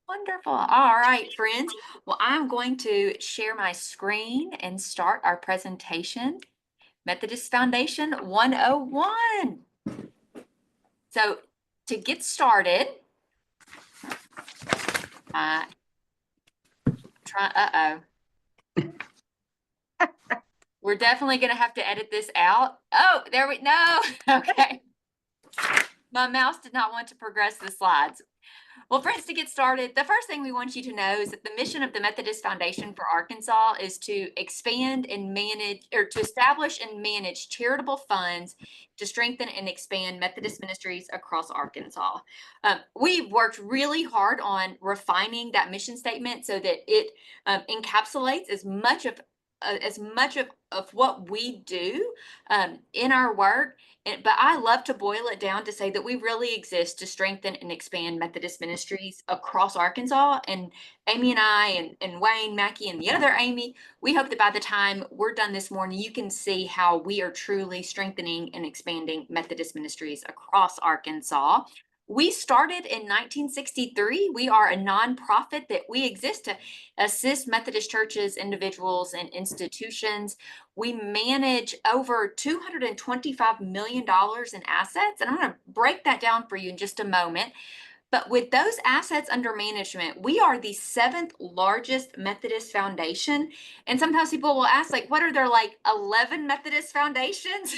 Wonderful. All right, friends. Well, I'm going to share my screen and start our presentation. Methodist Foundation 101. So to get started, uh, we're definitely going to have to edit this out. Oh, there we, no. Okay. My mouse did not want to progress the slides. Well, friends, to get started, the first thing we want you to know is that the mission of the Methodist Foundation for Arkansas is to expand and manage, or to establish and manage charitable funds to strengthen and expand Methodist ministries across Arkansas. We've worked really hard on refining that mission statement so that it encapsulates as much of what we do in our work. But I love to boil it down to say that we really exist to strengthen and expand Methodist ministries across Arkansas. And Amy and I and Wayne, Mackey, and the other Amy, we hope that by the time we're done this morning, you can see how we are truly strengthening and expanding Methodist ministries across Arkansas. We started in 1963. We are a nonprofit that we exist to assist Methodist churches, individuals, and institutions. We manage over $225 million in assets, and I'm going to break that down for you in just a moment. But with those assets under management, we are the seventh largest Methodist foundation. And sometimes people will ask, like, what are there, like 11 Methodist foundations?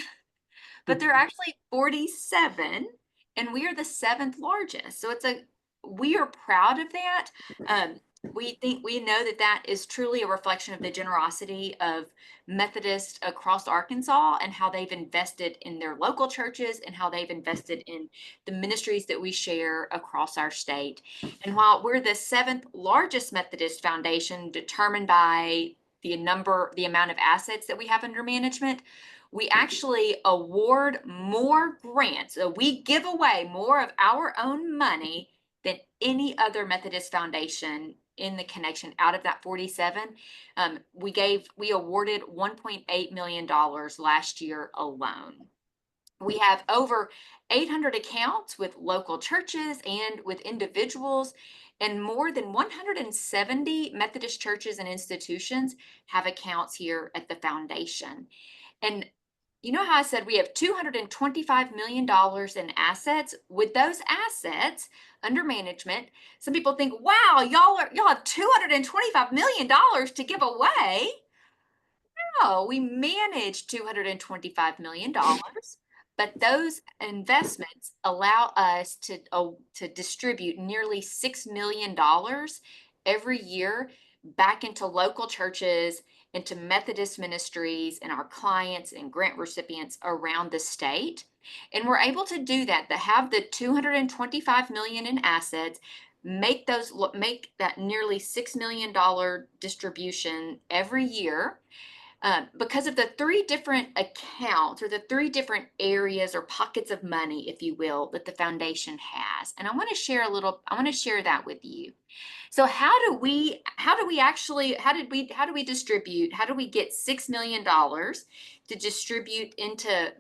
But there are actually 47, and we are the seventh largest. So we are proud of that. We know that is truly a reflection of the generosity of Methodists across Arkansas and how they've invested in their local churches and how they've invested in the ministries that we share across our state. And while we're the seventh largest Methodist foundation determined by the amount of assets that we have under management, we actually award more grants. So we give away more of our own money than any other Methodist foundation in the connection. Out of that 47, we awarded $1.8 million last year alone. We have over 800 accounts with local churches and with individuals, and more than 170 Methodist churches and institutions have accounts here at the foundation. And you know how I said we have $225 million in assets? With those assets under management, some people think, wow, y'all have $225 million to give away. No, we manage $225 million, but those investments allow us to distribute nearly $6 million every year back into local churches, into Methodist ministries, and our clients and grant recipients around the state. And we're able to do that, to have the 225 million in assets, make that nearly $6 million distribution every year. Because of the three different accounts or the three different areas or pockets of money, if you will, that the foundation has. And I want to share that with you. So how do we distribute, how do we get $6 million to distribute into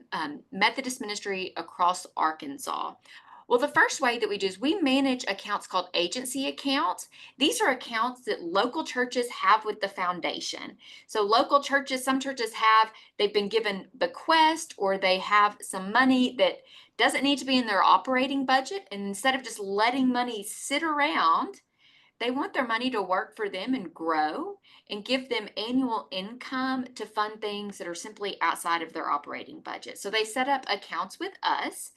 Methodist ministry across Arkansas? Well, the first way that we do is we manage accounts called agency accounts. These are accounts that local churches have with the foundation. So local churches, some churches they've been given bequest, or they have some money that doesn't need to be in their operating budget. And instead of just letting money sit around, they want their money to work for them and grow and give them annual income to fund things that are simply outside of their operating budget. So they set up accounts with us.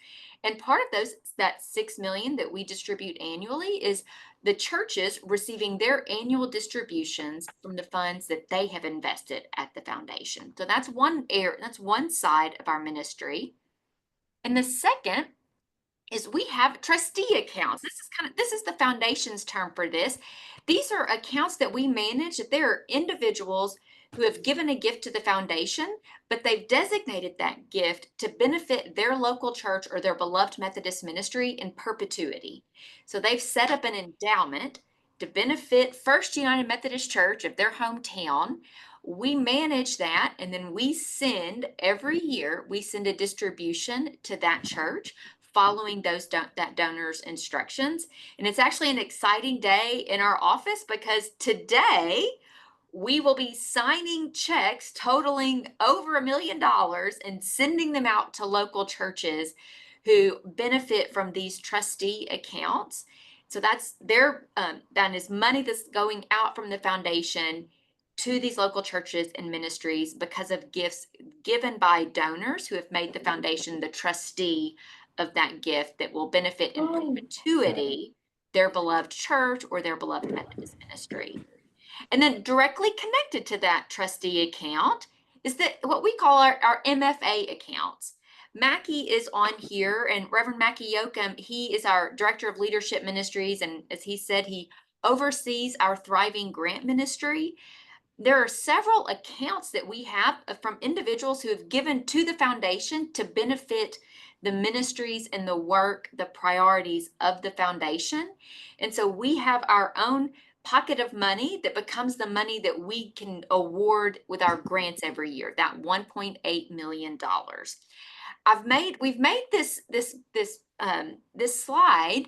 And part of that $6 million that we distribute annually is the churches receiving their annual distributions from the funds that they have invested at the foundation. So that's one side of our ministry. And the second is we have trustee accounts. This is the foundation's term for this. These are accounts that we manage, that there are individuals who have given a gift to the foundation, but they've designated that gift to benefit their local church or their beloved Methodist ministry in perpetuity. So they've set up an endowment to benefit First United Methodist Church of their hometown. We manage that, and then every year, we send a distribution to that church following that donor's instructions. And it's actually an exciting day in our office because today we will be signing checks totaling over $1 million and sending them out to local churches who benefit from these trustee accounts. So that's that is money that's going out from the foundation to these local churches and ministries because of gifts given by donors who have made the foundation the trustee of that gift that will benefit in perpetuity their beloved church or their beloved Methodist ministry. And then directly connected to that trustee account is what we call our MFA accounts. Mackie is on here, and Reverend Mackie Yoakum, he is our Director of Leadership Ministries, and as he said, he oversees our Thriving Grant Ministry. There are several accounts that we have from individuals who have given to the foundation to benefit the ministries and the work, the priorities of the foundation. And so we have our own pocket of money that becomes the money that we can award with our grants every year, that $1.8 million. We've made this slide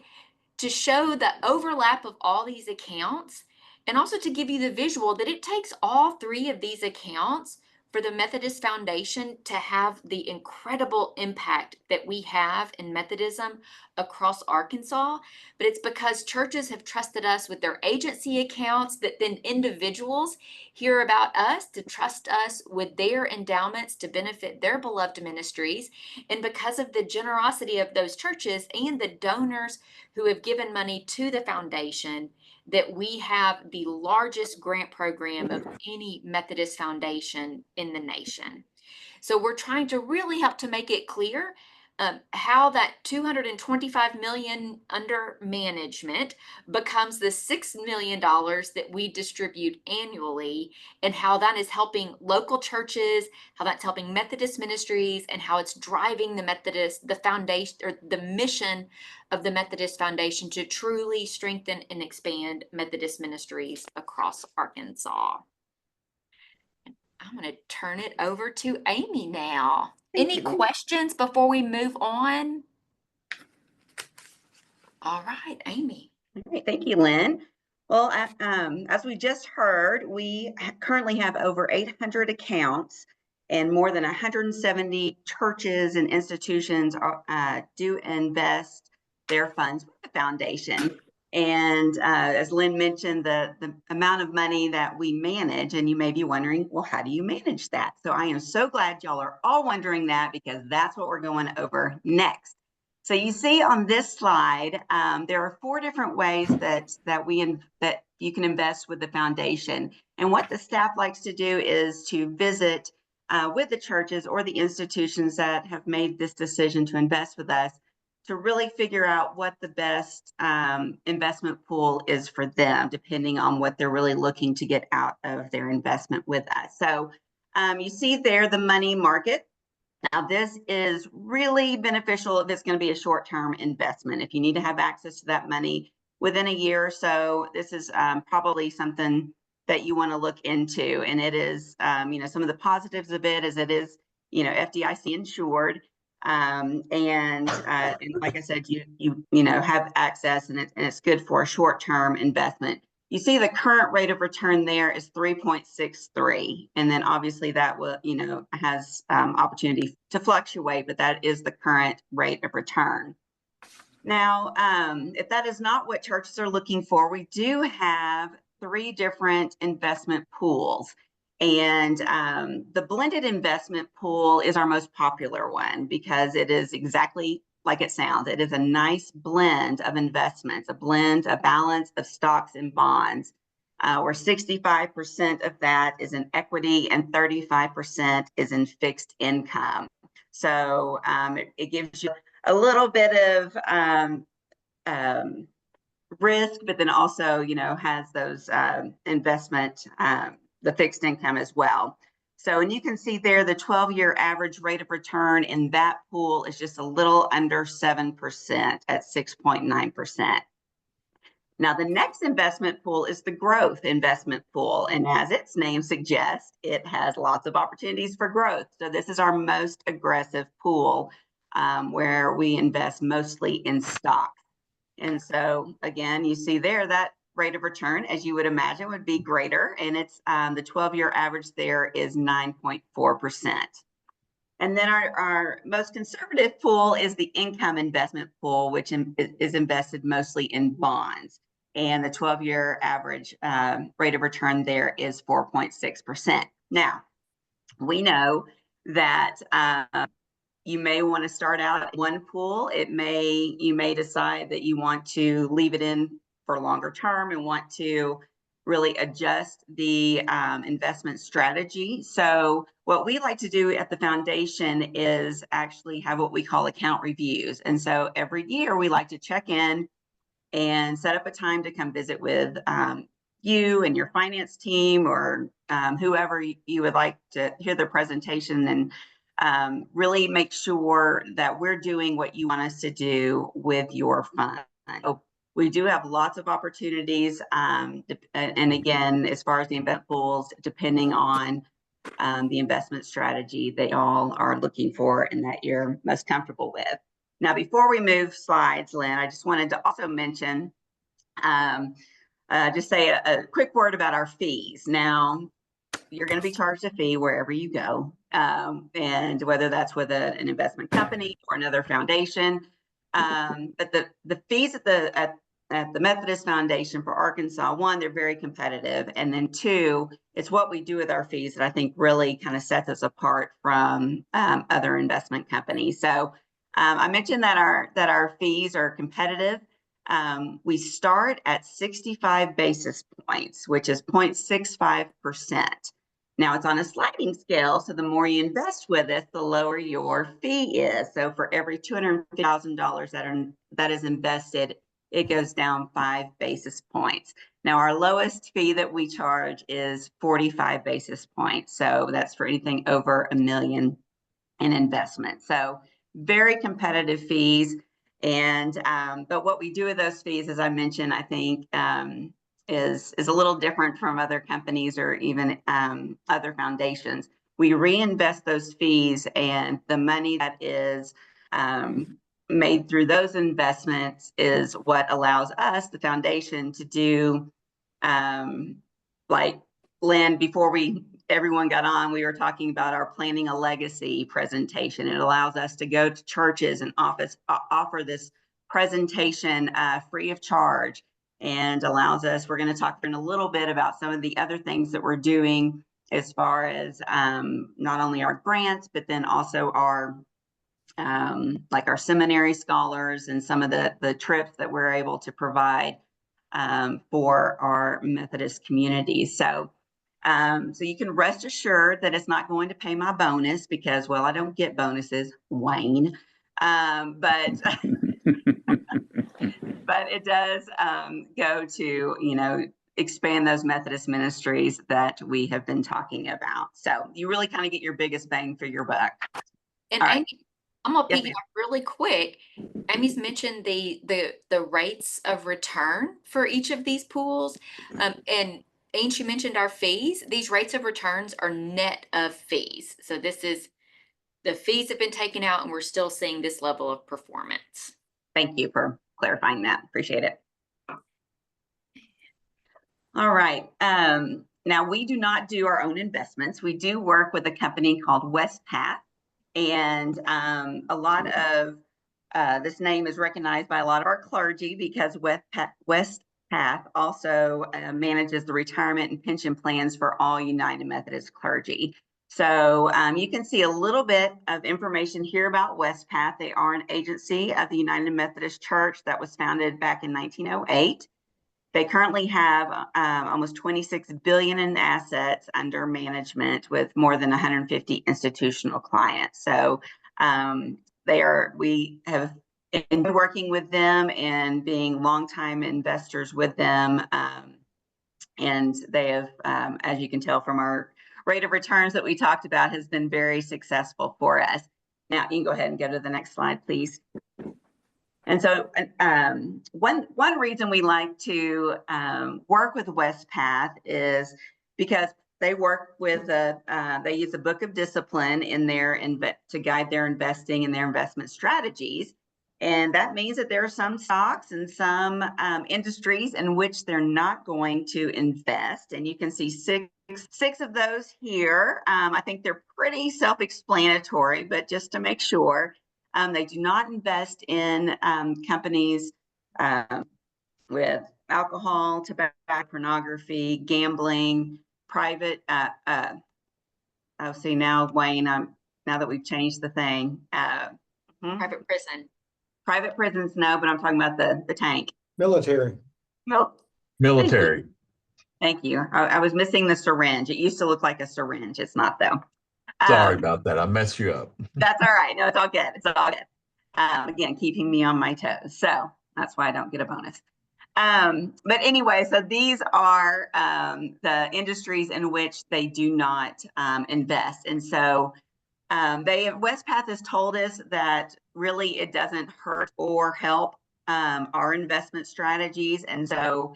to show the overlap of all these accounts, and also to give you the visual that it takes all three of these accounts for the Methodist Foundation to have the incredible impact that we have in Methodism across Arkansas. But it's because churches have trusted us with their agency accounts that then individuals hear about us to trust us with their endowments to benefit their beloved ministries. And because of the generosity of those churches and the donors who have given money to the foundation, that we have the largest grant program of any Methodist foundation in the nation. So we're trying to really help to make it clear how that $225 million under management becomes the $6 million that we distribute annually, and how that is helping local churches, how that's helping Methodist ministries, and how it's driving the foundation, or the mission of the Methodist Foundation to truly strengthen and expand Methodist ministries across Arkansas. I'm going to turn it over to Amy now. Any questions before we move on? All right, Amy. All right, thank you, Lynn. Well, as we just heard, we currently have over 800 accounts, and more than 170 churches and institutions do invest their funds with the foundation. And as Lynn mentioned, the amount of money that we manage, and you may be wondering, well, how do you manage that? So I am so glad y'all are all wondering that, because that's what we're going over next. So you see on this slide, there are 4 different ways that you can invest with the foundation. And what the staff likes to do is to visit with the churches or the institutions that have made this decision to invest with us, to really figure out what the best investment pool is for them, depending on what they're really looking to get out of their investment with us. So you see there the money market. Now, this is really beneficial if it's going to be a short-term investment. If you need to have access to that money within a year or so, this is probably something that you want to look into. And it is, some of the positives of it is it is, FDIC insured. And like I said, you have access, and it's good for a short-term investment. You see the current rate of return there is 3.63, and then obviously that will, has opportunity to fluctuate, but that is the current rate of return. Now, if that is not what churches are looking for, we do have 3 different investment pools. And the blended investment pool is our most popular one, because it is exactly like it sounds. It is a nice blend of investments, a balance of stocks and bonds, where 65% of that is in equity and 35% is in fixed income. So it gives you a little bit of risk, but then also, has those investment, the fixed income as well. So, and you can see there the 12-year average rate of return in that pool is just a little under 7% at 6.9%. Now, the next investment pool is the growth investment pool. And as its name suggests, it has lots of opportunities for growth. So this is our most aggressive pool. where we invest mostly in stock. And so again, you see there that rate of return, as you would imagine, would be greater. And it's the 12-year average there is 9.4%. And then our most conservative pool is the income investment pool, which is invested mostly in bonds. And the 12-year average rate of return there is 4.6%. Now, we know that you may want to start out in one pool. You may decide that you want to leave it in for longer term and want to really adjust the investment strategy. So what we like to do at the foundation is actually have what we call account reviews. And so every year we like to check in and set up a time to come visit with you and your finance team, or whoever you would like to hear the presentation, and really make sure that we're doing what you want us to do with your fund. So we do have lots of opportunities. And again, as far as the investment pools, depending on the investment strategy they all are looking for and that you're most comfortable with. Now, before we move slides, Lynn, I just wanted to also mention, just say a quick word about our fees. Now, you're going to be charged a fee wherever you go, and whether that's with an investment company or another foundation. But the fees at the Methodist Foundation for Arkansas, one, they're very competitive, and then two, it's what we do with our fees that I think really kind of sets us apart from other investment companies. So I mentioned that our fees are competitive. We start at 65 basis points, which is 0.65%. Now it's on a sliding scale, so the more you invest with us, the lower your fee is. So for every $250,000 that is invested, it goes down 5 basis points. Now our lowest fee that we charge is 45 basis points. So that's for anything over $1 million in investment. So very competitive fees. And but what we do with those fees, as I mentioned, I think is a little different from other companies or even other foundations. We reinvest those fees, and the money that is made through those investments is what allows us, the foundation, to do like Lynn, before everyone got on, we were talking about our Planning a Legacy presentation. It allows us to go to churches and offer this presentation free of charge, and allows us, we're going to talk in a little bit about some of the other things that we're doing as far as not only our grants, but then also our like our seminary scholars and some of the trips that we're able to provide for our Methodist communities. So you can rest assured that it's not going to pay my bonus because, well, I don't get bonuses, Wayne. But it does go to, expand those Methodist ministries that we have been talking about. So you really kind of get your biggest bang for your buck. And All right. Amy, I'm gonna Yes, piggyback really quick. Amy's mentioned the rates of return for each of these pools. And Ainge, you mentioned our fees. These rates of returns are net of fees. So this is, the fees have been taken out and we're still seeing this level of performance. Thank you for clarifying that. Appreciate it. All right. Now, we do not do our own investments. We do work with a company called WestPath. And a lot of this name is recognized by a lot of our clergy because WestPath also manages the retirement and pension plans for all United Methodist clergy. So you can see a little bit of information here about WestPath. They are an agency of the United Methodist Church that was founded back in 1908. They currently have almost 26 billion in assets under management with more than 150 institutional clients. So we have been working with them and being longtime investors with them. And they have, as you can tell from our rate of returns that we talked about, has been very successful for us. Now you can go ahead and go to the next slide, please. And so one reason we like to work with WestPath is because they work with they use a book of discipline in their to guide their investing and their investment strategies. And that means that there are some stocks and some industries in which they're not going to invest. And you can see six of those here. I think they're pretty self-explanatory, but just to make sure, they do not invest in companies with alcohol, tobacco, pornography, gambling, private. Oh, see now, Wayne. Now that we've changed the thing, Private prison. private prisons, no, but I'm talking about the tank. Military. No. Military. Thank you. I was missing the syringe. It used to look like a syringe. It's not though. Sorry about that. I messed you up. That's all right. No, it's all good. It's all good. Again, keeping me on my toes. So that's why I don't get a bonus. But anyway, so these are the industries in which they do not invest. And so Westpath has told us that really it doesn't hurt or help our investment strategies. And so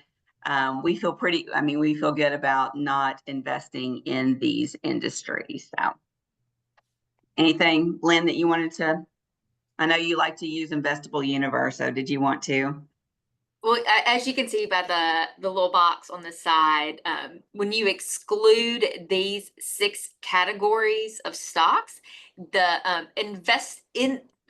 we feel we feel good about not investing in these industries. So anything, Lynn, that you wanted to, I know you like to use Investable Universe, so did you want to? Well, as you can see by the little box on the side, when you exclude these 6 categories of stocks,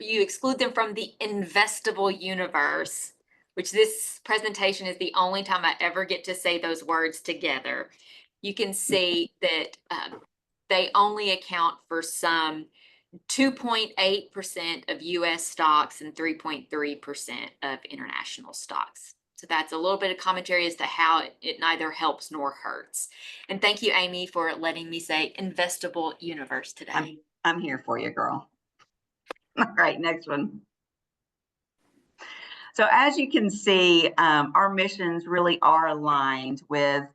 you exclude them from the investable universe, which this presentation is the only time I ever get to say those words together. You can see that they only account for some 2.8% of US stocks and 3.3% of international stocks. So that's a little bit of commentary as to how it neither helps nor hurts. And thank you, Amy, for letting me say investable universe today. I'm here for you, girl. All right, next one. So as you can see, our missions really are aligned with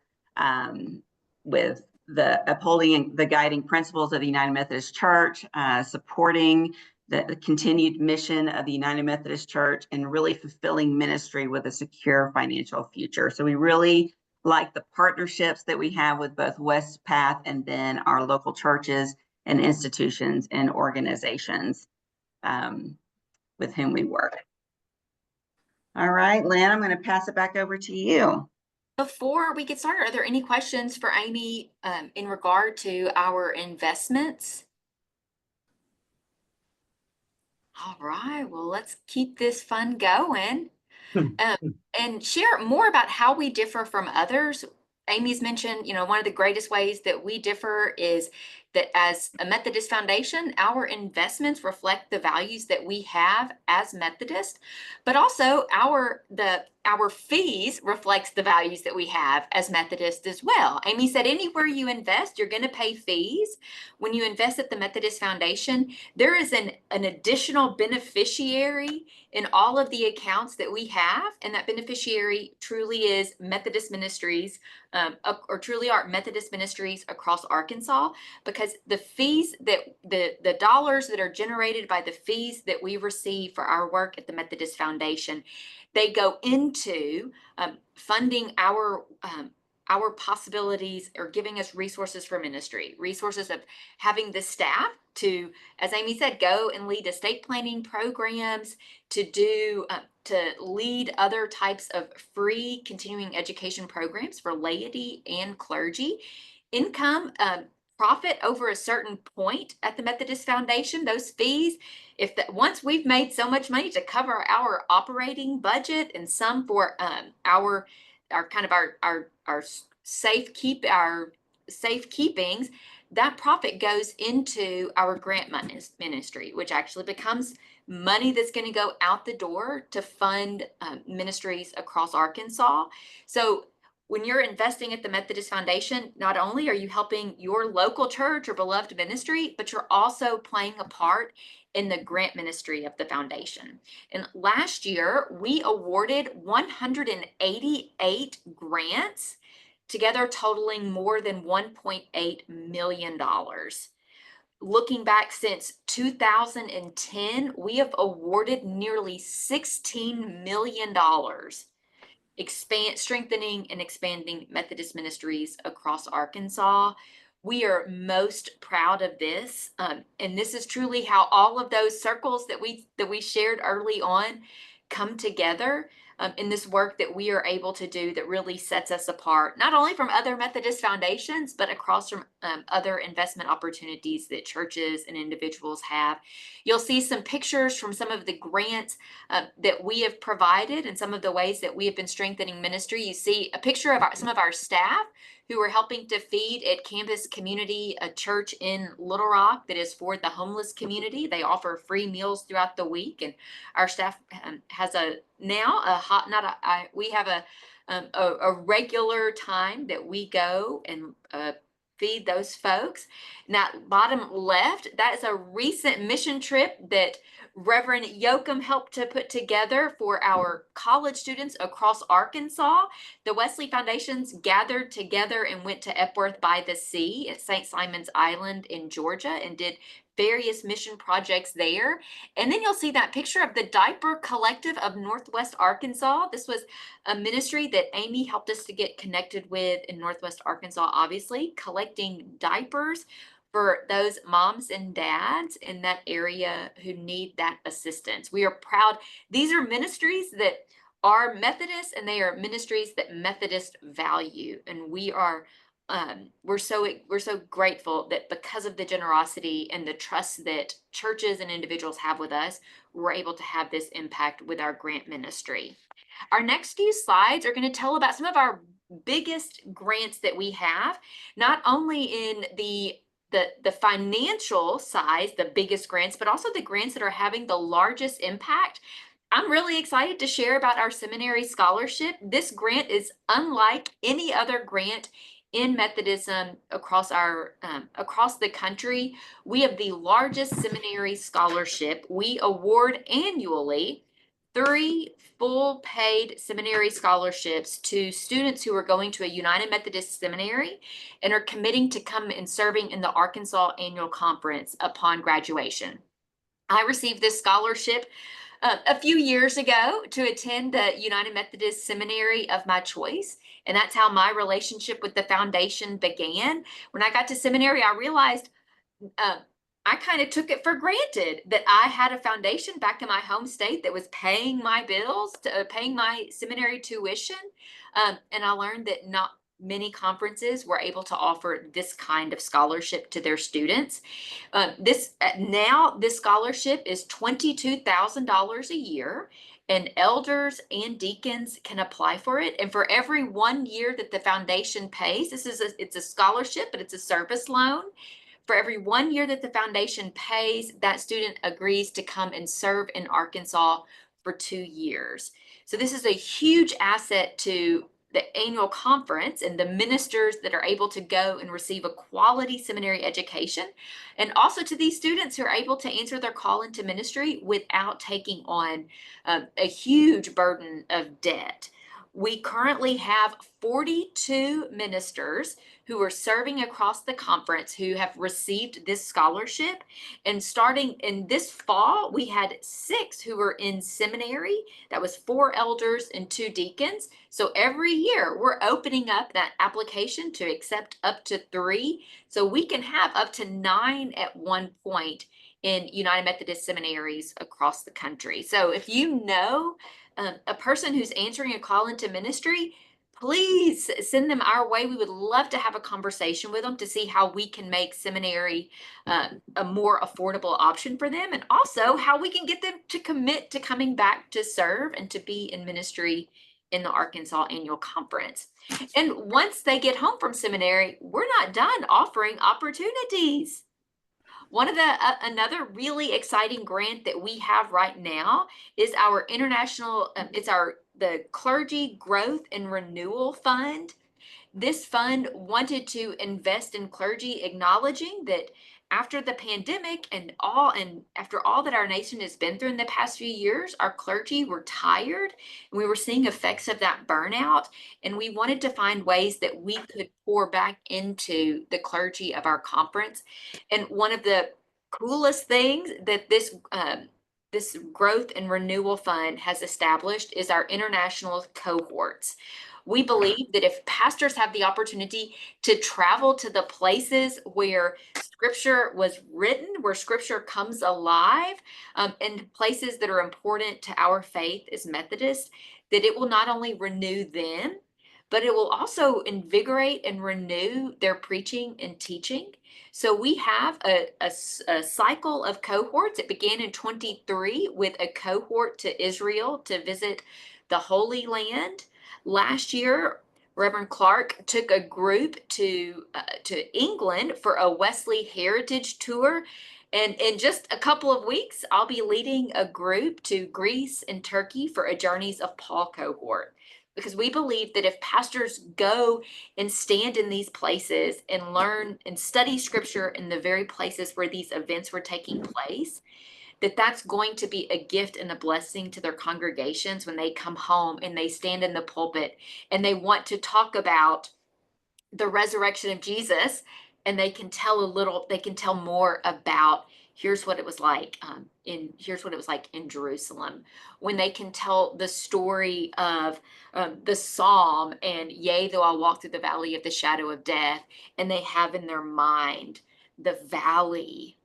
the upholding the guiding principles of the United Methodist Church, supporting the continued mission of the United Methodist Church, and really fulfilling ministry with a secure financial future. So we really like the partnerships that we have with both Westpath and then our local churches and institutions and organizations with whom we work. All right, Lynn, I'm going to pass it back over to you. Before we get started, are there any questions for Amy in regard to our investments? All right, well, let's keep this fun going and share more about how we differ from others. Amy's mentioned, one of the greatest ways that we differ is that as a Methodist Foundation, our investments reflect the values that we have as Methodist, but also our fees reflects the values that we have as Methodist as well. Amy said anywhere you invest, you're going to pay fees. When you invest at the Methodist Foundation, there is an additional beneficiary in all of the accounts that we have, and that beneficiary truly is Methodist Ministries, or truly are Methodist Ministries across Arkansas, because the fees that the dollars that are generated by the fees that we receive for our work at the Methodist Foundation, they go into funding our possibilities, or giving us resources for ministry, resources of having the staff to, as Amy said, go and lead estate planning programs, to lead other types of free continuing education programs for laity and clergy. Income, profit over a certain point at the Methodist Foundation, those fees, once we've made so much money to cover our operating budget and some for our safekeepings, that profit goes into our grant ministry, which actually becomes money that's going to go out the door to fund ministries across Arkansas. So when you're investing at the Methodist Foundation, not only are you helping your local church or beloved ministry, but you're also playing a part in the grant ministry of the foundation. And last year, we awarded 188 grants, together totaling more than $1.8 million. Looking back since 2010, we have awarded nearly $16 million strengthening and expanding Methodist ministries across Arkansas. We are most proud of this, and this is truly how all of those circles that we shared early on come together in this work that we are able to do that really sets us apart, not only from other Methodist foundations, but across from other investment opportunities that churches and individuals have. You'll see some pictures from some of the grants that we have provided and some of the ways that we have been strengthening ministry. You see a picture of some of our staff who are helping to feed at Campus Community, a church in Little Rock that is for the homeless community. They offer free meals throughout the week, and our staff has we have a regular time that we go and feed those folks. Now, bottom left, that is a recent mission trip that Reverend Yoakum helped to put together for our college students across Arkansas. The Wesley Foundations gathered together and went to Epworth by the Sea at St. Simon's Island in Georgia and did various mission projects there. And then you'll see that picture of the Diaper Collective of Northwest Arkansas. This was a ministry that Amy helped us to get connected with in Northwest Arkansas, obviously, collecting diapers for those moms and dads in that area who need that assistance. We are proud. These are ministries that are Methodist, and they are ministries that Methodists value. And we are we're so grateful that because of the generosity and the trust that churches and individuals have with us, we're able to have this impact with our grant ministry. Our next few slides are going to tell about some of our biggest grants that we have, not only in the financial size, the biggest grants, but also the grants that are having the largest impact. I'm really excited to share about our seminary scholarship. This grant is unlike any other grant in Methodism across the country. We have the largest seminary scholarship. We award annually 3 full paid seminary scholarships to students who are going to a United Methodist seminary and are committing to come and serving in the Arkansas Annual Conference upon graduation. I received this scholarship a few years ago to attend the United Methodist Seminary of my choice. And that's how my relationship with the foundation began. When I got to seminary, I realized I kind of took it for granted that I had a foundation back in my home state that was paying my bills, paying my seminary tuition. And I learned that not many conferences were able to offer this kind of scholarship to their students. This scholarship is $22,000 a year, and elders and deacons can apply for it. And for every 1 year that the foundation pays, it's a scholarship, but it's a service loan. For every 1 year that the foundation pays, that student agrees to come and serve in Arkansas for 2 years. So this is a huge asset to the annual conference and the ministers that are able to go and receive a quality seminary education, and also to these students who are able to answer their call into ministry without taking on a huge burden of debt. We currently have 42 ministers who are serving across the conference who have received this scholarship. And starting in this fall, we had 6 who were in seminary. That was 4 elders and 2 deacons. So every year we're opening up that application to accept up to 3. So we can have up to 9 at one point in United Methodist seminaries across the country. So if you know a person who's answering a call into ministry, please send them our way. We would love to have a conversation with them to see how we can make seminary a more affordable option for them, and also how we can get them to commit to coming back to serve and to be in ministry in the Arkansas Annual Conference. And once they get home from seminary, we're not done offering opportunities. One of another really exciting grant that we have right now is our international, the Clergy Growth and Renewal Fund. This fund wanted to invest in clergy, acknowledging that after the pandemic and after all that our nation has been through in the past few years, our clergy were tired and we were seeing effects of that burnout. And we wanted to find ways that we could pour back into the clergy of our conference. And one of the coolest things that this this growth and renewal fund has established is our international cohorts. We believe that if pastors have the opportunity to travel to the places where scripture was written, where scripture comes alive, and places that are important to our faith as Methodists, that it will not only renew them, but it will also invigorate and renew their preaching and teaching. So we have a cycle of cohorts. It began in 23 with a cohort to Israel to visit the Holy Land. Last year, Reverend Clark took a group to England for a Wesley Heritage Tour. And in just a couple of weeks, I'll be leading a group to Greece and Turkey for a Journeys of Paul cohort. Because we believe that if pastors go and stand in these places and learn and study scripture in the very places where these events were taking place, that that's going to be a gift and a blessing to their congregations when they come home and they stand in the pulpit and they want to talk about the resurrection of Jesus, and they can tell more about here's what it was like in Jerusalem, when they can tell the story of the psalm and yea though I walk through the valley of the shadow of death, and they have in their mind the valley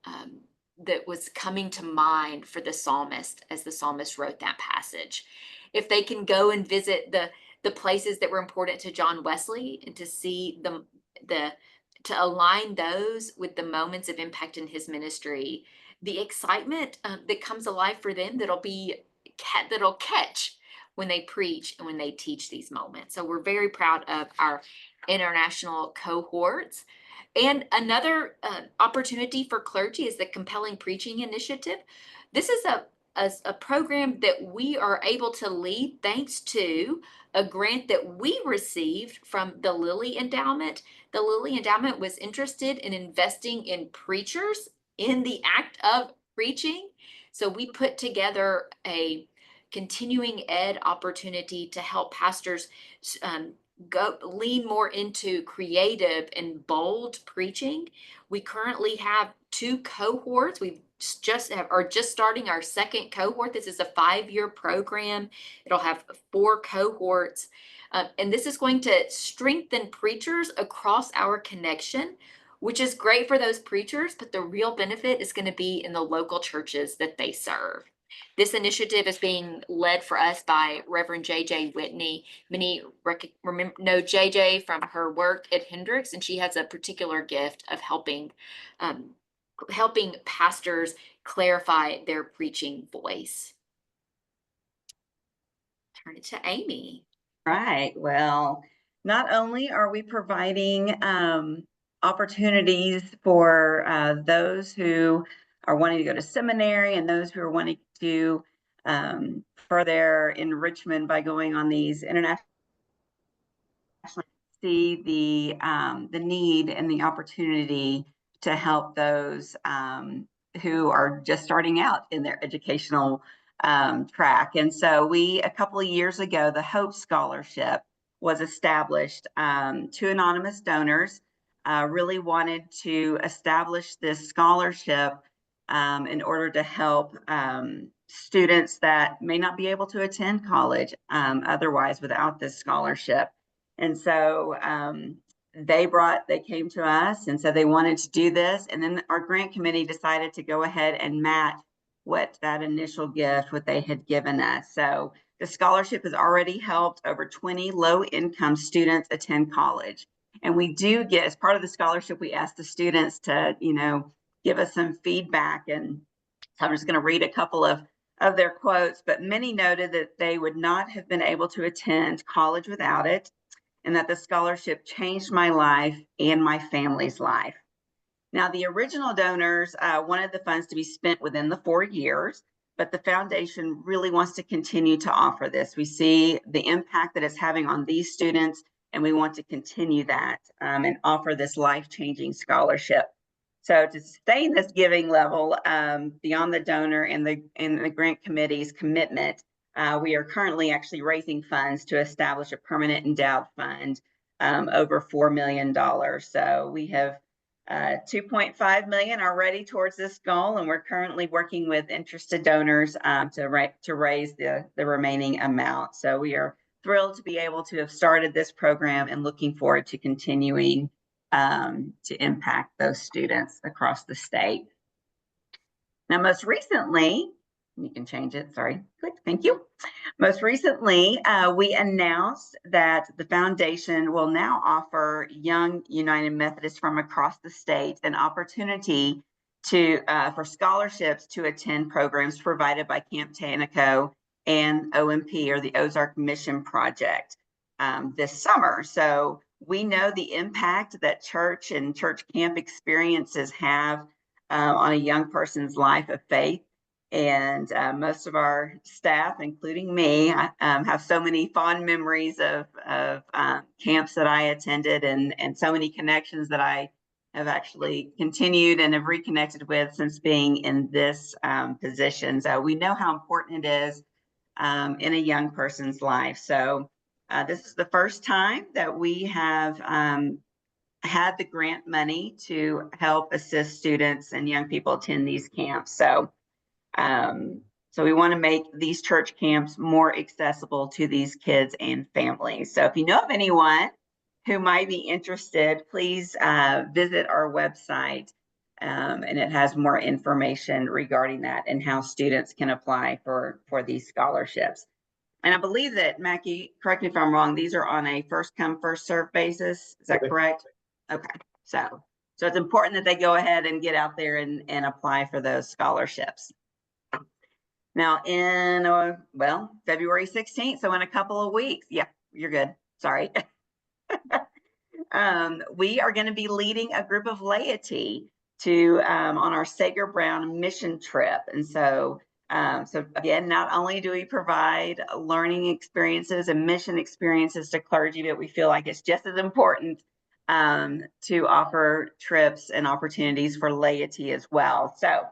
that was coming to mind for the psalmist as the psalmist wrote that passage. If they can go and visit the places that were important to John Wesley and to see to align those with the moments of impact in his ministry, the excitement that comes alive for them that'll catch when they preach and when they teach these moments. So we're very proud of our international cohorts. And another opportunity for clergy is the Compelling Preaching Initiative. This is a program that we are able to lead thanks to a grant that we received from the Lilly Endowment. The Lilly Endowment was interested in investing in preachers in the act of preaching. So we put together a continuing ed opportunity to help pastors lean more into creative and bold preaching. We currently have 2 cohorts. Are just starting our second cohort. This is a 5-year program. It'll have 4 cohorts. And this is going to strengthen preachers across our connection, which is great for those preachers, but the real benefit is going to be in the local churches that they serve. This initiative is being led for us by Reverend J.J. Whitney. Many know J.J. from her work at Hendricks, and she has a particular gift of helping pastors clarify their preaching voice. Turn it to Amy. Right. Well, not only are we providing opportunities for those who are wanting to go to seminary and those who are wanting to further enrichment by going on these international, see the need and the opportunity to help those who are just starting out in their educational track. And so a couple of years ago, the Hope Scholarship was established. 2 anonymous donors really wanted to establish this scholarship in order to help students that may not be able to attend college otherwise without this scholarship. And so they came to us and said they wanted to do this. And then our grant committee decided to go ahead and match what that initial gift, what they had given us. So the scholarship has already helped over 20 low-income students attend college. And we do get, as part of the scholarship, we ask the students to, give us some feedback. And so I'm just going to read a couple of their quotes, but many noted that they would not have been able to attend college without it, and that the scholarship changed my life and my family's life. Now, the original donors wanted the funds to be spent within the 4 years, but the foundation really wants to continue to offer this. We see the impact that it's having on these students, and we want to continue that and offer this life-changing scholarship. So to sustain this giving level beyond the donor and the grant committee's commitment, we are currently actually raising funds to establish a permanent endowed fund over $4 million. So we have 2.5 million already towards this goal, and we're currently working with interested donors to raise the remaining amount. So we are thrilled to be able to have started this program and looking forward to continuing to impact those students across the state. Now, most recently, you can change it, sorry, click, thank you. Most recently, we announced that the foundation will now offer young United Methodists from across the state an opportunity for scholarships to attend programs provided by Camp Tanaco and OMP, or the Ozark Mission Project, this summer. So we know the impact that church and church camp experiences have on a young person's life of faith. And most of our staff, including me, have so many fond memories of camps that I attended, and so many connections that I have actually continued and have reconnected with since being in this position. So we know how important it is in a young person's life. So this is the first time that we have had the grant money to help assist students and young people attend these camps. So we want to make these church camps more accessible to these kids and families. So if you know of anyone who might be interested, please visit our website, and it has more information regarding that and how students can apply for these scholarships. And I believe that, Mackie, correct me if I'm wrong, these are on a first come, first served basis. Is that correct? Okay. So it's important that they go ahead and get out there and apply for those scholarships. Now in, February 16th, so in a couple of weeks, yeah, you're good, sorry. We are going to be leading a group of laity to on our Sager Brown mission trip. And so again, not only do we provide learning experiences and mission experiences to clergy, but we feel like it's just as important to offer trips and opportunities for laity as well. So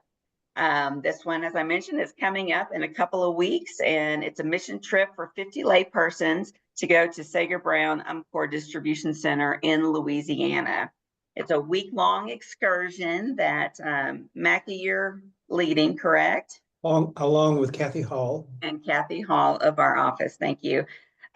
this one, as I mentioned, is coming up in a couple of weeks, and it's a mission trip for 50 lay persons to go to Sager Brown Umpqua Distribution Center in Louisiana. It's a week-long excursion that Mackie, you're leading, correct? Along with Kathy Hall. And Kathy Hall of our office, thank you.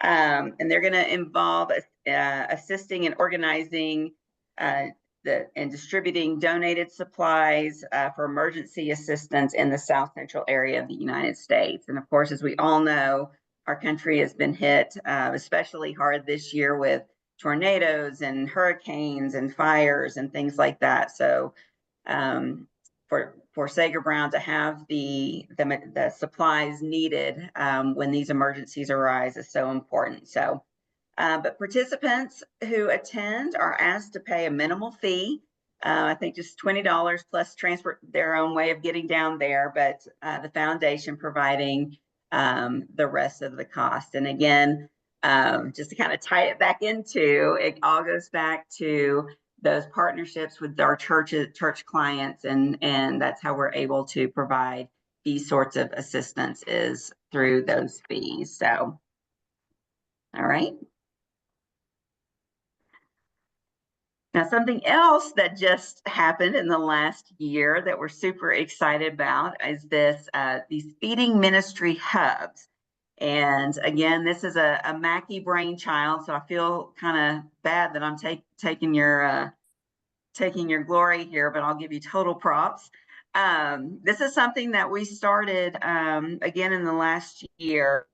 And they're going to involve assisting and organizing and distributing donated supplies for emergency assistance in the South Central area of the United States. And of course, as we all know, our country has been hit especially hard this year with tornadoes and hurricanes and fires and things like that. So for Sager Brown to have the supplies needed when these emergencies arise is so important. So but participants who attend are asked to pay a minimal fee. I think just $20 plus transport, their own way of getting down there, but the foundation providing the rest of the cost. And again, just to kind of tie it back into, it all goes back to those partnerships with our church clients, and that's how we're able to provide these sorts of assistance is through those fees. So, all right. Now, something else that just happened in the last year that we're super excited about is these feeding ministry hubs. And again, this is a Mackie brainchild, so I feel kind of bad that I'm taking your glory here, but I'll give you total props. This is something that we started again in the last year.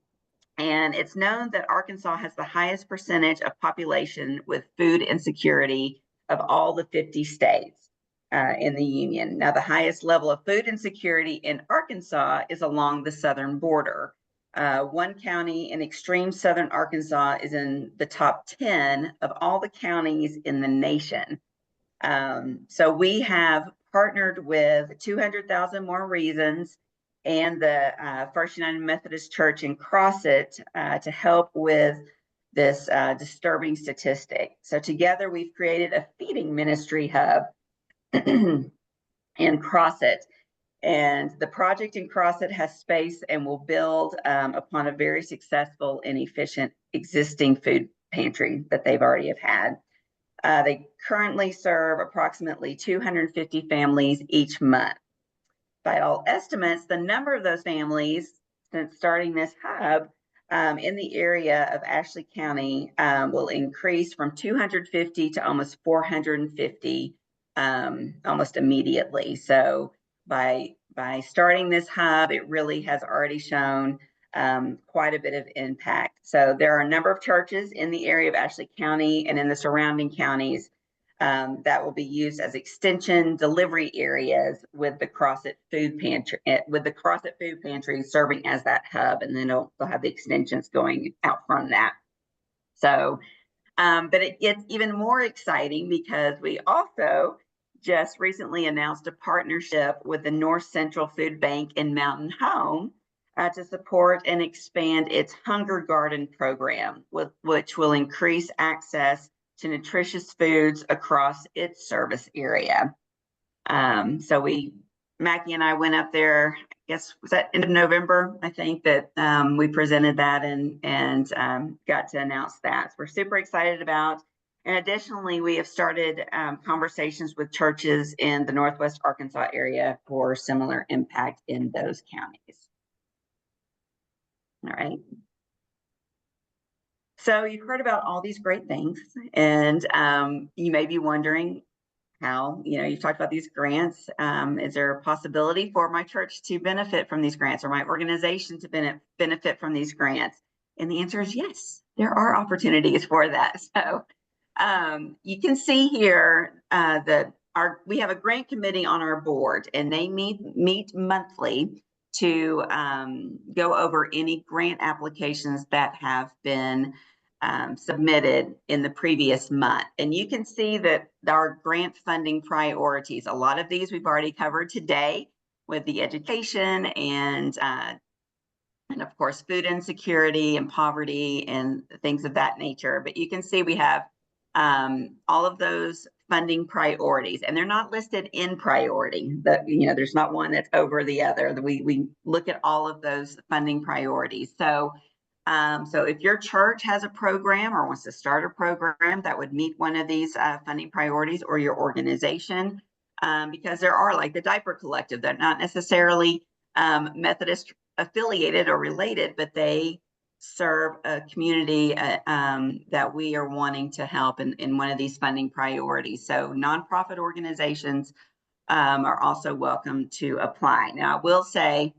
And it's known that Arkansas has the highest percentage of population with food insecurity of all the 50 states in the union. Now, the highest level of food insecurity in Arkansas is along the southern border. One county in extreme southern Arkansas is in the top 10 of all the counties in the nation. So we have partnered with 200,000 More Reasons and the First United Methodist Church in Crossett to help with this disturbing statistic. So together we've created a feeding ministry hub in Crossett. And the project in Crossett has space and will build upon a very successful and efficient existing food pantry that they've already have had. They currently serve approximately 250 families each month. By all estimates, the number of those families since starting this hub in the area of Ashley County will increase from 250 to almost 450 almost immediately. So by starting this hub, it really has already shown quite a bit of impact. So there are a number of churches in the area of Ashley County and in the surrounding counties that will be used as extension delivery areas with the Crossit Food Pantry, serving as that hub, and then they'll have the extensions going out from that. So, but it gets even more exciting because we also just recently announced a partnership with the North Central Food Bank in Mountain Home to support and expand its Hunger Garden program, which will increase access to nutritious foods across its service area. So Mackie and I went up there, I guess, was that end of November? I think that we presented that and got to announce that. So we're super excited about. And additionally, we have started conversations with churches in the Northwest Arkansas area for similar impact in those counties. All right. So you've heard about all these great things, and you may be wondering how, you've talked about these grants. Is there a possibility for my church to benefit from these grants or my organization to benefit from these grants? And the answer is yes, there are opportunities for that. So you can see here we have a grant committee on our board, and they meet monthly to go over any grant applications that have been submitted in the previous month. And you can see that our grant funding priorities, a lot of these we've already covered today with the education and of course, food insecurity and poverty and things of that nature. But you can see we have all of those funding priorities, and they're not listed in priority. There's not one that's over the other. We look at all of those funding priorities. So if your church has a program or wants to start a program that would meet one of these funding priorities, or your organization, because there are, like the Diaper Collective, they're not necessarily Methodist affiliated or related, but they serve a community that we are wanting to help in one of these funding priorities. So nonprofit organizations are also welcome to apply. Now, I will say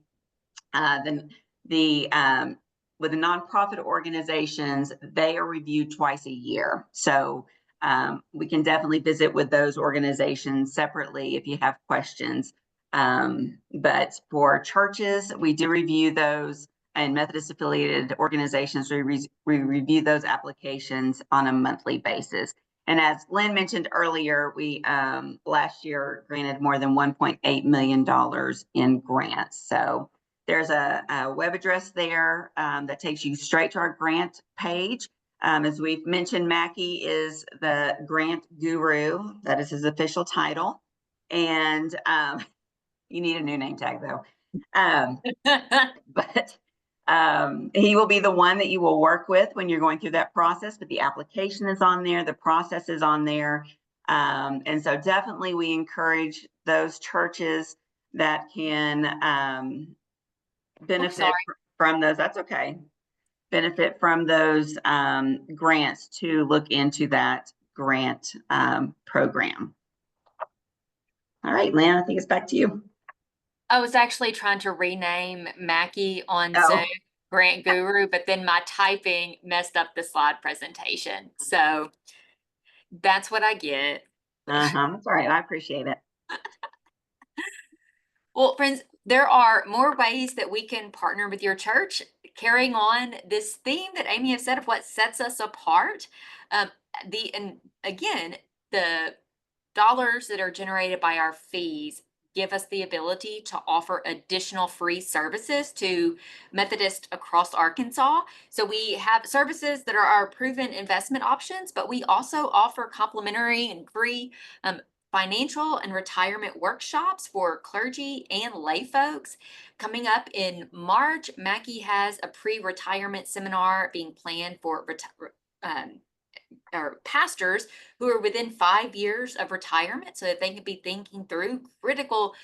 with the nonprofit organizations, they are reviewed twice a year. So we can definitely visit with those organizations separately if you have questions. But for churches, we do review those, and Methodist affiliated organizations, we review those applications on a monthly basis. And as Lynn mentioned earlier, we last year granted more than $1.8 million in grants. So there's a web address there that takes you straight to our grant page. As we've mentioned, Mackie is the grant guru. That is his official title. And you need a new name tag though. But he will be the one that you will work with when you're going through that process. But the application is on there, the process is on there. And so definitely we encourage those churches that can benefit from those. That's okay. Benefit from those grants to look into that grant program. All right, Lynn, I think it's back to you. I was actually trying to rename Mackie on Zoom Grant Guru, but then my typing messed up the slide presentation. So that's what I get. That's all right. I appreciate it. Well, friends, there are more ways that we can partner with your church, carrying on this theme that Amy has said of what sets us apart. And again, the dollars that are generated by our fees give us the ability to offer additional free services to Methodists across Arkansas. So we have services that are our proven investment options, but we also offer complimentary and free financial and retirement workshops for clergy and lay folks. Coming up in March, Mackie has a pre-retirement seminar being planned for or pastors who are within 5 years of retirement so that they can be thinking through critical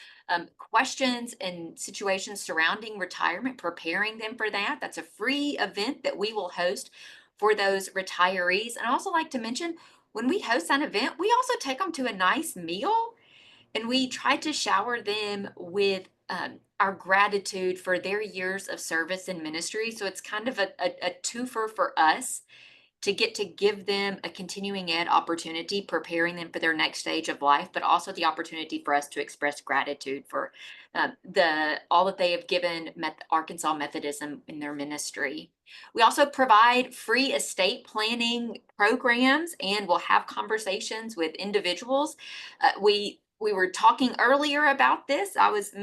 questions and situations surrounding retirement, preparing them for that. That's a free event that we will host for those retirees. And I also like to mention, when we host that event, we also take them to a nice meal and we try to shower them with our gratitude for their years of service and ministry. So it's kind of a twofer for us to get to give them a continuing ed opportunity, preparing them for their next stage of life, but also the opportunity for us to express gratitude for all that they have given Arkansas Methodism in their ministry. We also provide free estate planning programs and we'll have conversations with individuals. We were talking earlier about this. I was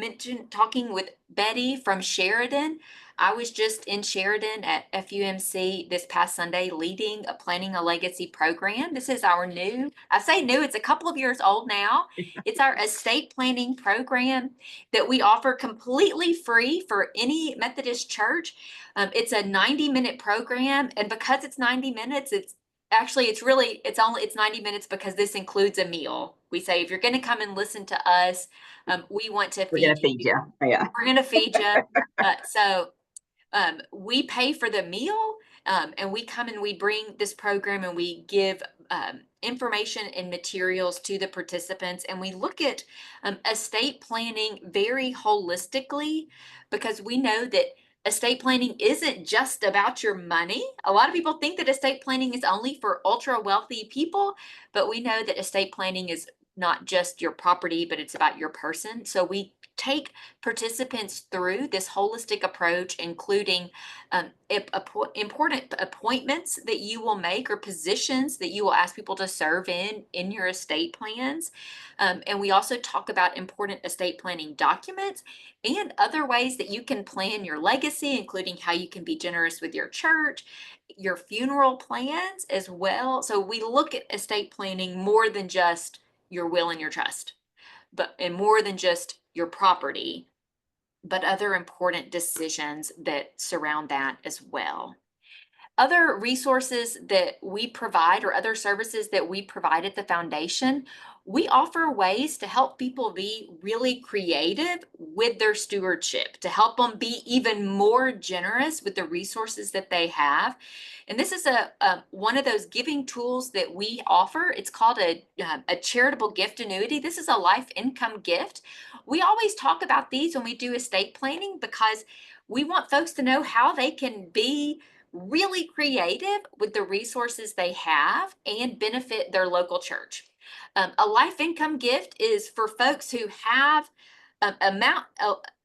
talking with Betty from Sheridan. I was just in Sheridan at FUMC this past Sunday leading a Planning a Legacy program. This is our new, I say new, it's a couple of years old now. It's our estate planning program that we offer completely free for any Methodist church. It's a 90-minute program, and because it's 90 minutes, it's 90 minutes because this includes a meal. We say, if you're going to come and listen to us, we want to We're gonna feed you. Yeah. We're going to feed you. So we pay for the meal, and we come and we bring this program and we give information and materials to the participants. And we look at estate planning very holistically because we know that estate planning isn't just about your money. A lot of people think that estate planning is only for ultra wealthy people, but we know that estate planning is not just your property, but it's about your person. So we take participants through this holistic approach, including important appointments that you will make or positions that you will ask people to serve in your estate plans. And we also talk about important estate planning documents and other ways that you can plan your legacy, including how you can be generous with your church, your funeral plans as well. So we look at estate planning more than just your will and your trust, and more than just your property, but other important decisions that surround that as well. Other resources that we provide or other services that we provide at the foundation, we offer ways to help people be really creative with their stewardship, to help them be even more generous with the resources that they have. And this is one of those giving tools that we offer. It's called a charitable gift annuity. This is a life income gift. We always talk about these when we do estate planning because we want folks to know how they can be really creative with the resources they have and benefit their local church. A life income gift is for folks who have amount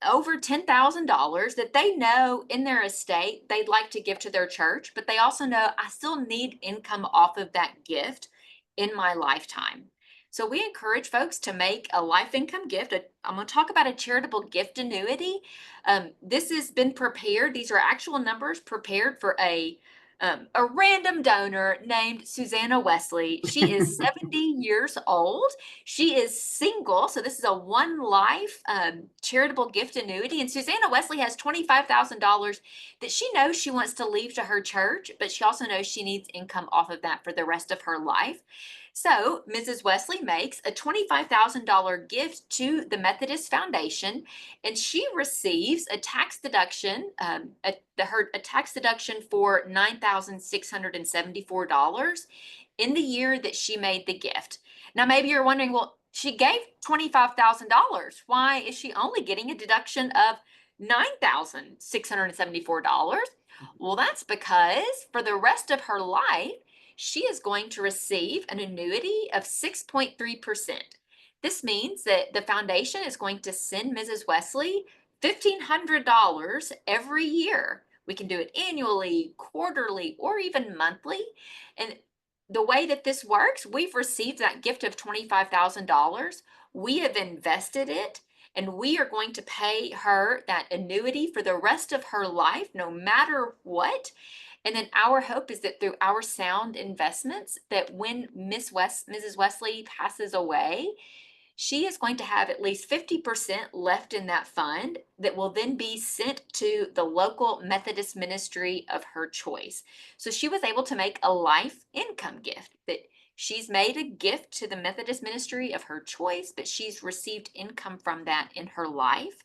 over $10,000 that they know in their estate they'd like to give to their church, but they also know I still need income off of that gift in my lifetime. So we encourage folks to make a life income gift. I'm going to talk about a charitable gift annuity. This has been prepared. These are actual numbers prepared for a random donor named Susanna Wesley. She is 70 years old. She is single. So this is a one life charitable gift annuity. And Susanna Wesley has $25,000 that she knows she wants to leave to her church, but she also knows she needs income off of that for the rest of her life. So Mrs. Wesley makes a $25,000 gift to the Methodist Foundation, and she receives a tax deduction, a tax deduction for $9,674 in the year that she made the gift. Now, maybe you're wondering, well, she gave $25,000. Why is she only getting a deduction of $9,674? Well, that's because for the rest of her life, she is going to receive an annuity of 6.3%. This means that the foundation is going to send Mrs. Wesley $1,500 every year. We can do it annually, quarterly, or even monthly. And the way that this works, we've received that gift of $25,000. We have invested it, and we are going to pay her that annuity for the rest of her life, no matter what. And then our hope is that through our sound investments, that when Mrs. Wesley passes away, she is going to have at least 50% left in that fund that will then be sent to the local Methodist ministry of her choice. So she was able to make a life income gift that she's made a gift to the Methodist ministry of her choice, but she's received income from that in her life.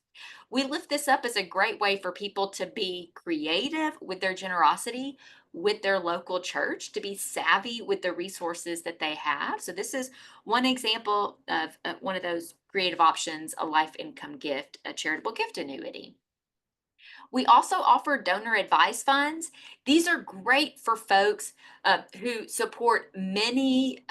We lift this up as a great way for people to be creative with their generosity with their local church, to be savvy with the resources that they have. So this is one example of one of those creative options, a life income gift, a charitable gift annuity. We also offer donor advised funds. These are great for folks who support many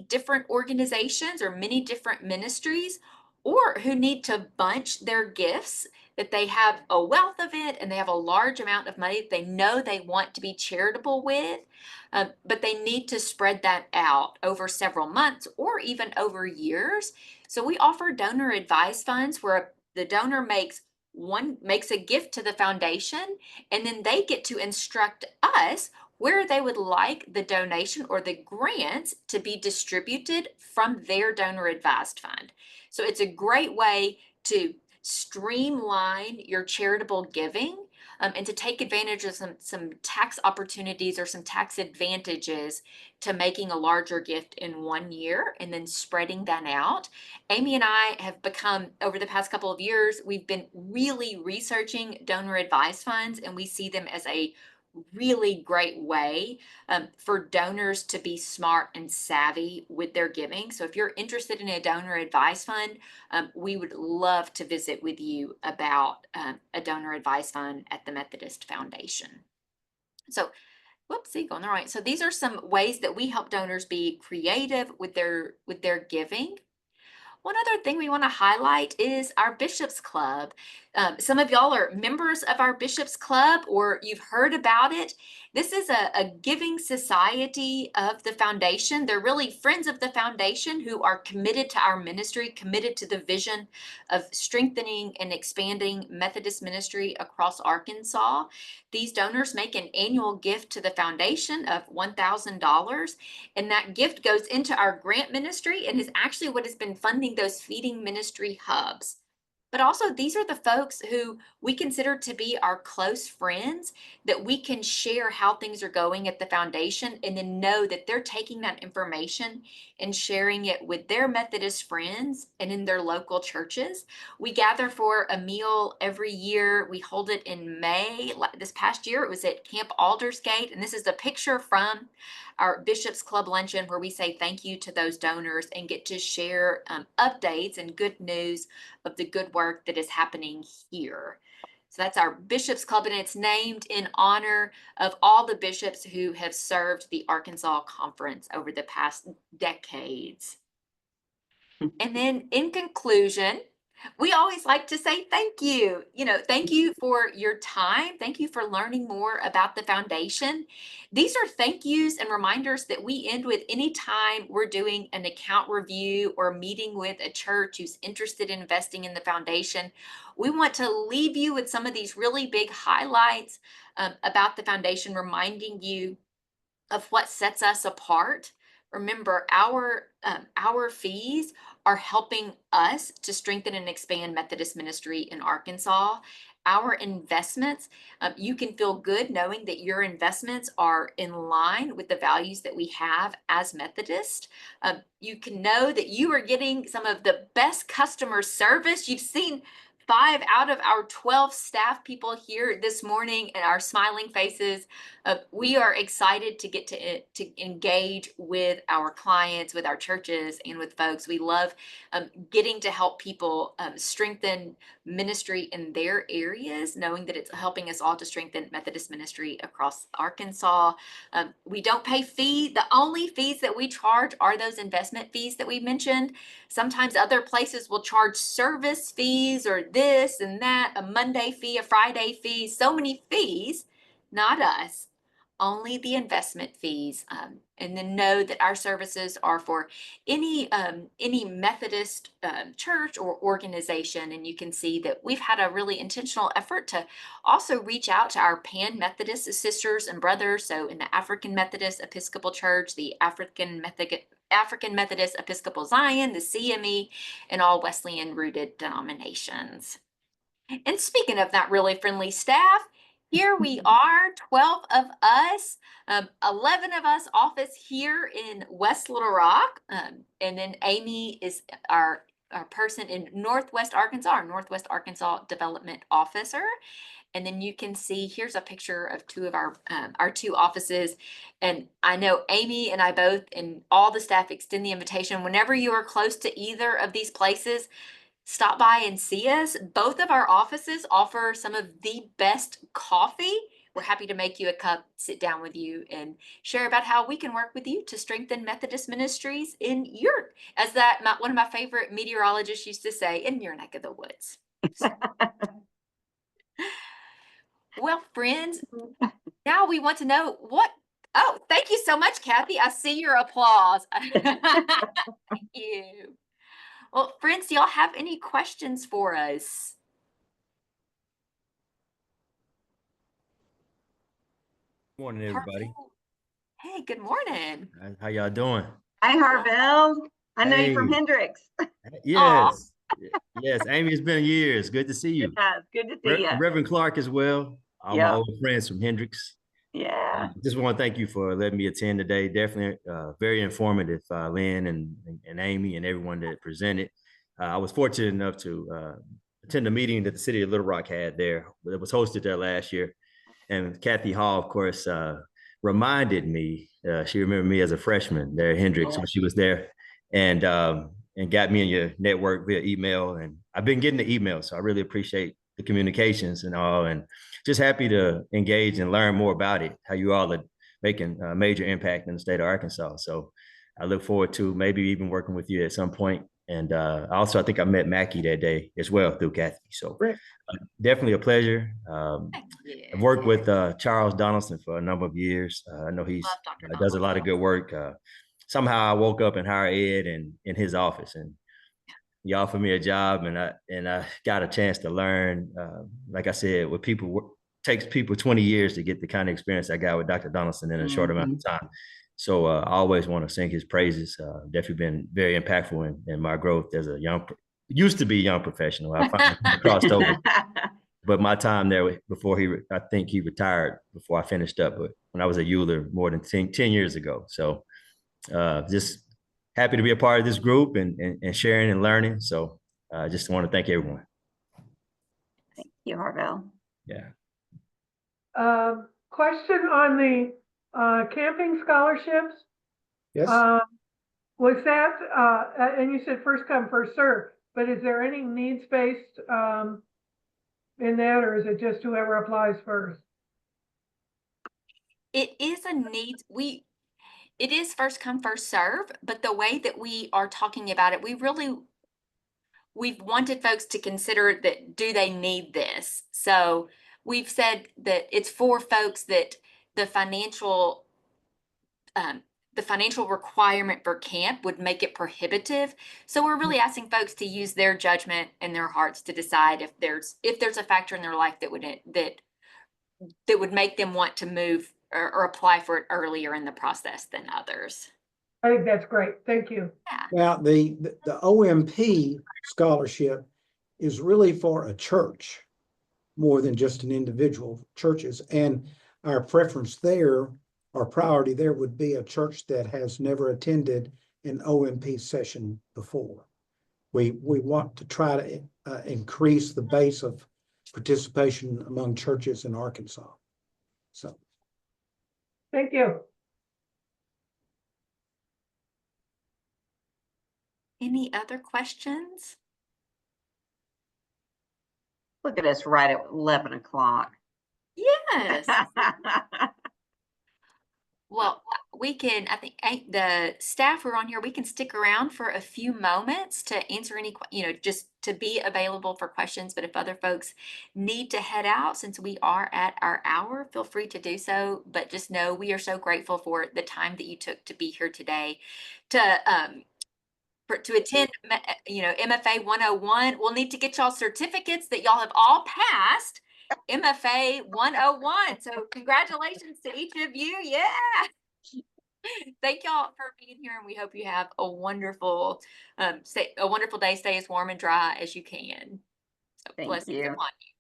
different organizations or many different ministries, or who need to bunch their gifts, that they have a wealth of it and they have a large amount of money that they know they want to be charitable with, but they need to spread that out over several months or even over years. So we offer donor advised funds where the donor makes a gift to the foundation, and then they get to instruct us where they would like the donation or the grants to be distributed from their donor advised fund. So it's a great way to streamline your charitable giving, and to take advantage of some tax opportunities or some tax advantages to making a larger gift in 1 year and then spreading that out. Amy and I have become, over the past couple of years, we've been really researching donor advised funds, and we see them as a really great way for donors to be smart and savvy with their giving. So if you're interested in a donor advised fund, we would love to visit with you about a donor advised fund at the Methodist Foundation. So, whoopsie, going the right. So these are some ways that we help donors be creative with their giving. One other thing we want to highlight is our Bishops Club. Some of y'all are members of our Bishops Club, or you've heard about it. This is a giving society of the foundation. They're really friends of the foundation who are committed to our ministry, committed to the vision of strengthening and expanding Methodist ministry across Arkansas. These donors make an annual gift to the foundation of $1,000, and that gift goes into our grant ministry and is actually what has been funding those feeding ministry hubs. But also, these are the folks who we consider to be our close friends, that we can share how things are going at the foundation and then know that they're taking that information and sharing it with their Methodist friends and in their local churches. We gather for a meal every year. We hold it in May. This past year, it was at Camp Aldersgate, and this is a picture from our Bishops Club luncheon where we say thank you to those donors and get to share updates and good news of the good work that is happening here. So that's our Bishops Club, and it's named in honor of all the bishops who have served the Arkansas Conference over the past decades. And then in conclusion, we always like to say thank you. Thank you for your time. Thank you for learning more about the foundation. These are thank yous and reminders that we end with anytime we're doing an account review or meeting with a church who's interested in investing in the foundation. We want to leave you with some of these really big highlights about the foundation, reminding you of what sets us apart. Remember, our fees are helping us to strengthen and expand Methodist ministry in Arkansas. Our investments, you can feel good knowing that your investments are in line with the values that we have as Methodist. You can know that you are getting some of the best customer service. You've seen 5 out of our 12 staff people here this morning and our smiling faces. We are excited to get to engage with our clients, with our churches, and with folks. We love getting to help people strengthen ministry in their areas, knowing that it's helping us all to strengthen Methodist ministry across Arkansas. We don't pay fees. The only fees that we charge are those investment fees that we mentioned. Sometimes other places will charge service fees or this and that, a Monday fee, a Friday fee, so many fees. Not us, only the investment fees. And then know that our services are for any Methodist church or organization. And you can see that we've had a really intentional effort to also reach out to our Pan-Methodist sisters and brothers. So in the African Methodist Episcopal Church, the African African Methodist, Episcopal Zion, the CME, and all Wesleyan rooted denominations. And speaking of that really friendly staff, here we are, 12 of us, 11 of us office here in West Little Rock. And then Amy is our person in Northwest Arkansas, our Northwest Arkansas Development Officer. And then you can see, here's a picture of two of our two offices. And I know Amy and I both and all the staff extend the invitation. Whenever you are close to either of these places, stop by and see us. Both of our offices offer some of the best coffee. We're happy to make you a cup, sit down with you, and share about how we can work with you to strengthen Methodist ministries in your, as one of my favorite meteorologists used to say, in your neck of the woods. Well, friends, now we want to know what. Oh, thank you so much, Kathy. I see your applause. Thank you. Well, friends, do y'all have any questions for us? Morning, everybody. Harville. Hey, good morning. How y'all doing? Hi, Harville. I know you from Hey. Hendricks. Yes. Yes, Amy, it's been years. Good to see you. Yeah, it's good to see you. Reverend Clark as well. All my Yeah. old friends from Hendricks. Yeah. Just want to thank you for letting me attend today. Definitely very informative, Lynn and Amy and everyone that presented. I was fortunate enough to attend a meeting that the city of Little Rock had there. It was hosted there last year. And Kathy Hall, of course, reminded me, she remembered me as a freshman there at Hendricks when she was there, and got me in your network via email. And I've been getting the email, so I really appreciate the communications and all, and just happy to engage and learn more about it, how you all are making a major impact in the state of Arkansas. So I look forward to maybe even working with you at some point. And also, I think I met Mackie that day as well through Kathy. So definitely a pleasure. I've worked with Charles Donaldson for a number of years. I know he does a lot of good work. Somehow I woke up in higher ed and in his office, and he offered me a job, and I got a chance to learn. Like I said, with people, takes people 20 years to get the kind of experience I got with Dr. Donaldson in a short amount of time. So I always want to sing his praises. Definitely been very impactful in my growth as a used to be young professional. I finally crossed over. But my time there before I think he retired before I finished up, but when I was at Euler more than 10 years ago. So just happy to be a part of this group and sharing and learning. So I just want to thank everyone. Thank you, Harville. Yeah. Question on the camping scholarships. Yes, Was that, and you said first come, first serve, but is there any needs-based in that, or is it just whoever applies first? It is a need. It is first come, first serve, but the way that we are talking about it, we've wanted folks to consider that, do they need this? So we've said that it's for folks that the financial requirement for camp would make it prohibitive. So we're really asking folks to use their judgment and their hearts to decide if there's a factor in their life that would make them want to move or apply for it earlier in the process than others. I think that's great. Thank you. Yeah. now the OMP scholarship is really for a church more than just an individual churches. And our preference there, our priority there would be a church that has never attended an OMP session before. We want to try to increase the base of participation among churches in Arkansas. So. Thank you. Any other questions? Look at us right at 11 o'clock. Yes. Well, we can, I think the staff who are on here, we can stick around for a few moments to answer any, just to be available for questions. But if other folks need to head out, since we are at our hour, feel free to do so. But just know we are so grateful for the time that you took to be here today to attend, MFA 101. We'll need to get y'all certificates that y'all have all passed MFA 101. So congratulations to each of you. Yeah. Thank y'all for being here, and we hope you have a wonderful day. Stay as warm and dry as you can. So Thank blessings you. upon you.